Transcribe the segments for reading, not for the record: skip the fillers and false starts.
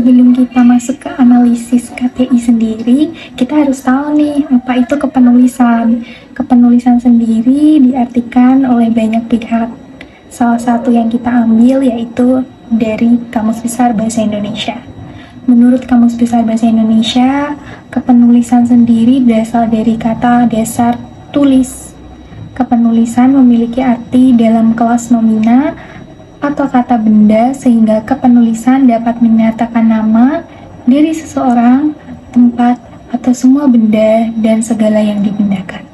Sebelum kita masuk ke analisis KTI sendiri, kita harus tahu nih apa itu kepenulisan. Kepenulisan sendiri diartikan oleh banyak pihak. Salah satu yang kita ambil yaitu dari Kamus Besar Bahasa Indonesia. Menurut Kamus Besar Bahasa Indonesia, kepenulisan sendiri berasal dari kata dasar tulis. Kepenulisan memiliki arti dalam kelas nomina atau kata benda, sehingga kepenulisan dapat menyatakan nama dari seseorang, tempat, atau semua benda dan segala yang dipindahkan.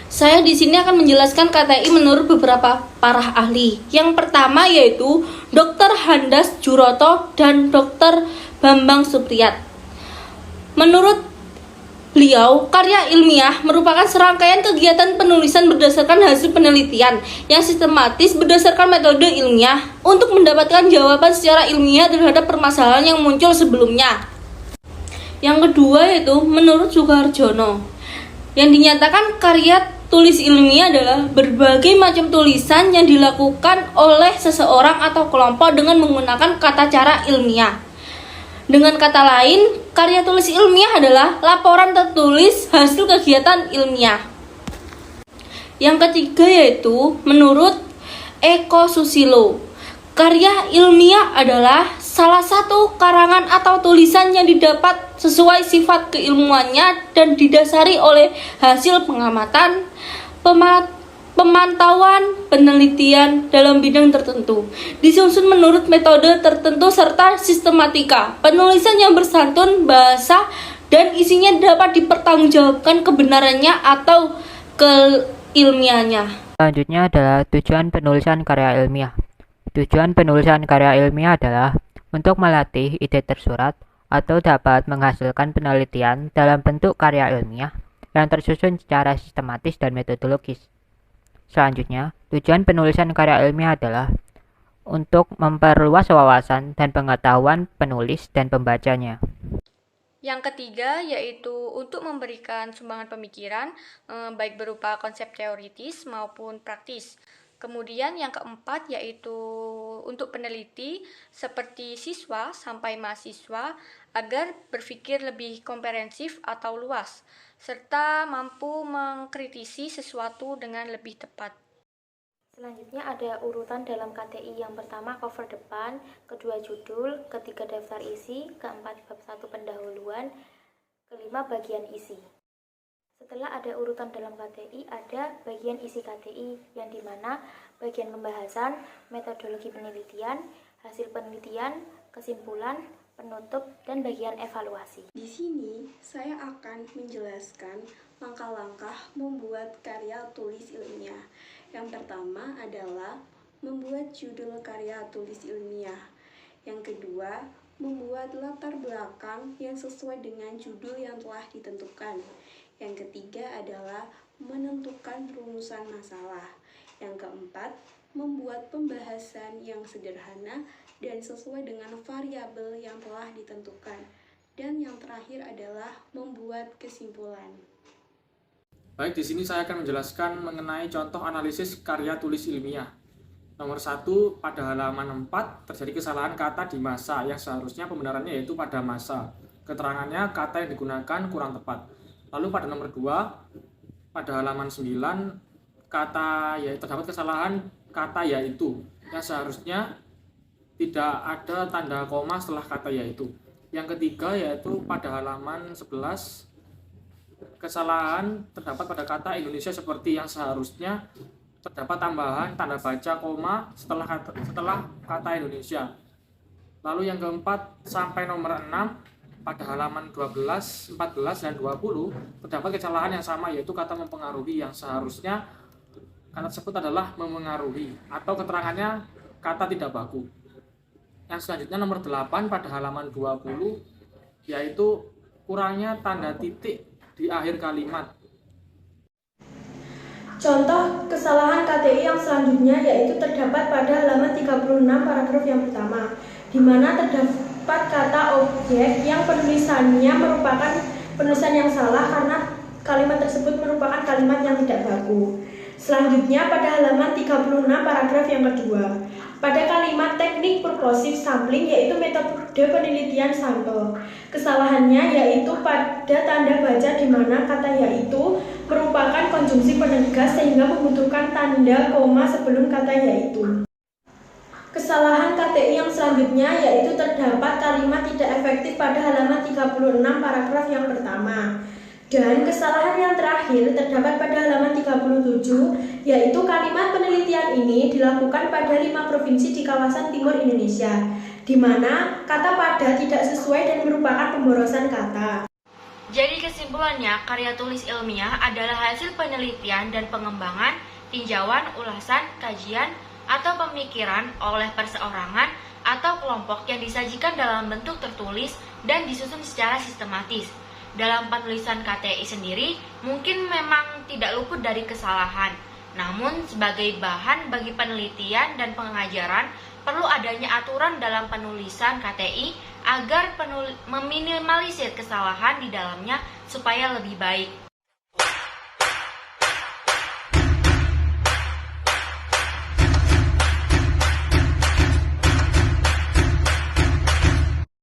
Saya di sini akan menjelaskan KTI menurut beberapa para ahli. Yang pertama yaitu Dr. Handas Juroto dan Dr. Bambang Supriyat. Menurut beliau, karya ilmiah merupakan serangkaian kegiatan penulisan berdasarkan hasil penelitian yang sistematis berdasarkan metode ilmiah untuk mendapatkan jawaban secara ilmiah terhadap permasalahan yang muncul sebelumnya. Yang kedua yaitu menurut Sukarjono, yang dinyatakan karya tulis ilmiah adalah berbagai macam tulisan yang dilakukan oleh seseorang atau kelompok dengan menggunakan kata cara ilmiah. Dengan kata lain, karya tulis ilmiah adalah laporan tertulis hasil kegiatan ilmiah. Yang ketiga yaitu menurut Eko Susilo, karya ilmiah adalah salah satu karangan atau tulisan yang didapat sesuai sifat keilmuannya dan didasari oleh hasil pengamatan, pemantauan, penelitian dalam bidang tertentu, disusun menurut metode tertentu serta sistematika, penulisan yang bersantun bahasa dan isinya dapat dipertanggungjawabkan kebenarannya atau keilmiahannya. Selanjutnya adalah tujuan penulisan karya ilmiah. Tujuan penulisan karya ilmiah adalah untuk melatih ide tersurat atau dapat menghasilkan penelitian dalam bentuk karya ilmiah yang tersusun secara sistematis dan metodologis. Selanjutnya, tujuan penulisan karya ilmiah adalah untuk memperluas wawasan dan pengetahuan penulis dan pembacanya. Yang ketiga yaitu untuk memberikan sumbangan pemikiran, baik berupa konsep teoritis maupun praktis. Kemudian yang keempat yaitu untuk peneliti seperti siswa sampai mahasiswa agar berpikir lebih komprehensif atau luas, serta mampu mengkritisi sesuatu dengan lebih tepat. Selanjutnya ada urutan dalam KTI. Yang pertama cover depan, kedua judul, ketiga daftar isi, keempat bab 1 pendahuluan, kelima bagian isi. Setelah ada urutan dalam KTI, ada bagian isi KTI yang dimana bagian pembahasan, metodologi penelitian, hasil penelitian, kesimpulan, penutup, dan bagian evaluasi. Di sini saya akan menjelaskan langkah-langkah membuat karya tulis ilmiah. Yang pertama adalah membuat judul karya tulis ilmiah. Yang kedua, membuat latar belakang yang sesuai dengan judul yang telah ditentukan. Yang ketiga adalah menentukan rumusan masalah. Yang keempat, membuat pembahasan yang sederhana dan sesuai dengan variabel yang telah ditentukan. Dan yang terakhir adalah membuat kesimpulan. Baik, di sini saya akan menjelaskan mengenai contoh analisis karya tulis ilmiah. Nomor 1, pada halaman 4 terjadi kesalahan kata di masa yang seharusnya pembenarannya yaitu pada masa. Keterangannya kata yang digunakan kurang tepat. Lalu pada nomor 2, pada halaman 9 terdapat kesalahan kata yaitu yang seharusnya tidak ada tanda koma setelah kata yaitu. Yang ketiga yaitu pada halaman 11, kesalahan terdapat pada kata Indonesia seperti yang seharusnya terdapat tambahan tanda baca koma setelah kata Indonesia. Lalu yang keempat sampai nomor 6 pada halaman 12, 14, dan 20 terdapat kesalahan yang sama yaitu kata mempengaruhi yang seharusnya kata tersebut adalah memengaruhi atau keterangannya kata tidak baku. Yang selanjutnya nomor 8 pada halaman 20 yaitu kurangnya tanda titik di akhir kalimat. Contoh kesalahan KTI yang selanjutnya yaitu terdapat pada halaman 36 paragraf yang pertama, di mana terdapat kata objek yang penulisannya merupakan penulisan yang salah karena kalimat tersebut merupakan kalimat yang tidak baku. Selanjutnya pada halaman 36 paragraf yang kedua. Pada kalimat teknik purposive sampling yaitu metode penelitian sampel. Kesalahannya yaitu pada tanda baca di mana kata yaitu merupakan konjungsi penegas sehingga membutuhkan tanda koma sebelum kata yaitu. Kesalahan KTI yang selanjutnya yaitu terdapat kalimat tidak efektif pada halaman 36 paragraf yang pertama. Dan kesalahan yang terakhir terdapat pada halaman 37, yaitu kalimat penelitian ini dilakukan pada 5 provinsi di kawasan timur Indonesia, di mana kata pada tidak sesuai dan merupakan pemborosan kata. Jadi kesimpulannya, karya tulis ilmiah adalah hasil penelitian dan pengembangan, tinjauan, ulasan, kajian, atau pemikiran oleh perseorangan atau kelompok yang disajikan dalam bentuk tertulis dan disusun secara sistematis. Dalam penulisan KTI sendiri, mungkin memang tidak luput dari kesalahan. Namun, sebagai bahan bagi penelitian dan pengajaran, perlu adanya aturan dalam penulisan KTI agar meminimalisir kesalahan di dalamnya supaya lebih baik.